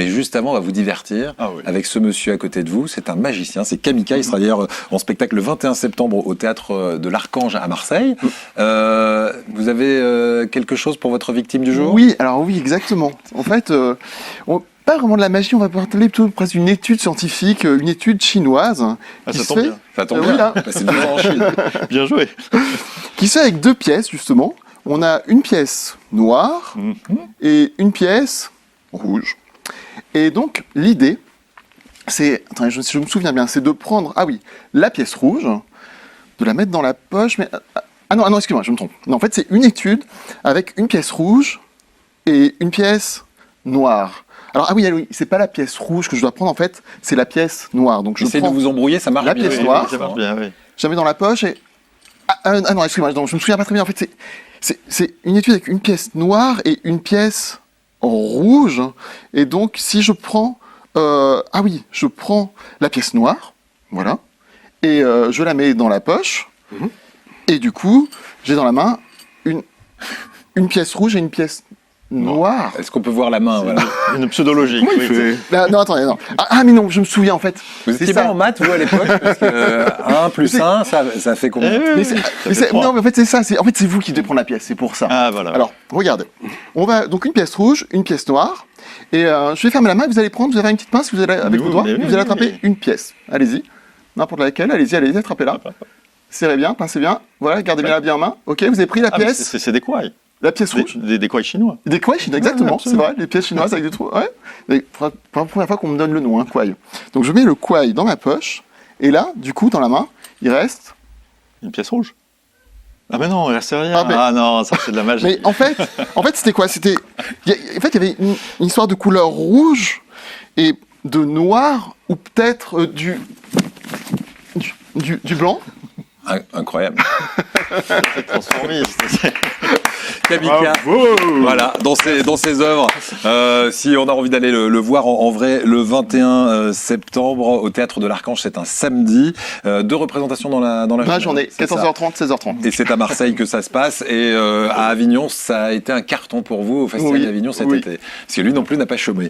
Mais juste avant, on va vous divertir avec ce monsieur à côté de vous. C'est un magicien, c'est Kamika. Il sera d'ailleurs en spectacle le 21 septembre au Théâtre de l'Archange à Marseille. Vous avez quelque chose pour votre victime du jour? Oui, alors oui, exactement. En fait, pas vraiment de la magie, on va parler plutôt presque d'une étude scientifique, une étude chinoise. Ça tombe bien. Ça tombe bien. C'est toujours en Chine. Bien joué. Qui se fait avec 2 pièces, justement. On a une pièce noire et une pièce rouge. Et donc, l'idée, c'est, attendez, je me souviens bien, c'est de prendre, la pièce rouge, de la mettre dans la poche, mais... Ah non, excuse-moi, je me trompe. Non, en fait, c'est une étude avec une pièce rouge et une pièce noire. Alors, oui, c'est pas la pièce rouge que je dois prendre, en fait, c'est la pièce noire. Donc, je Essayez prends de vous embrouiller, ça marche la bien. pièce noire, ça marche bien, oui. je la mets dans la poche et... non, excuse-moi, je me souviens pas très bien. En fait, c'est une étude avec une pièce noire et une pièce rouge. Et donc, si je prends... je prends la pièce noire, voilà, et je la mets dans la poche. Et du coup, j'ai dans la main une pièce rouge et une pièce noire. Est-ce qu'on peut voir la main? Voilà. Une pseudologique. Comment il fait? Non, attendez, non. Mais non, je me souviens en fait. Vous étiez bon en maths, vous, à l'époque? Parce que 1 plus 1, ça fait combien? Non, mais en fait, c'est ça. En fait, c'est vous qui devez prendre la pièce, c'est pour ça. Ah, voilà. Alors, regardez. On va donc une pièce rouge, une pièce noire. Et je vais fermer la main, vous allez prendre, vous avez une petite pince, vous allez, avec vos doigts, vous allez attraper une pièce. Allez-y. N'importe laquelle, allez-y, attrapez-la. Serrez bien, pincez bien. Voilà, gardez bien la bien en main. Ok, vous avez pris la pièce. C'est des kouaïs. La pièce rouge. Des kouaïs chinois. Des kouaïs chinois, exactement, c'est vrai. Les pièces chinoises avec des trous. Ouais. C'est la première fois qu'on me donne le nom, kouaï. Donc je mets le kouaï dans ma poche. Et là, du coup, dans la main, il reste... Une pièce rouge. Ah mais non, il reste rien. Non, ça c'est de la magie. Mais en fait c'était quoi? C'était... En fait, il y avait une histoire de couleur rouge et de noir, ou peut-être du blanc. Incroyable. C'est transformiste. Kamika, voilà, dans ses œuvres. Si on a envie d'aller le voir en vrai, le 21 septembre au Théâtre de l'Archange, c'est un samedi. 2 représentations dans la journée, 14h30, 16h30. Et c'est à Marseille que ça se passe. Et à Avignon, ça a été un carton pour vous au Festival d'Avignon cet été. Parce que lui non plus n'a pas chômé.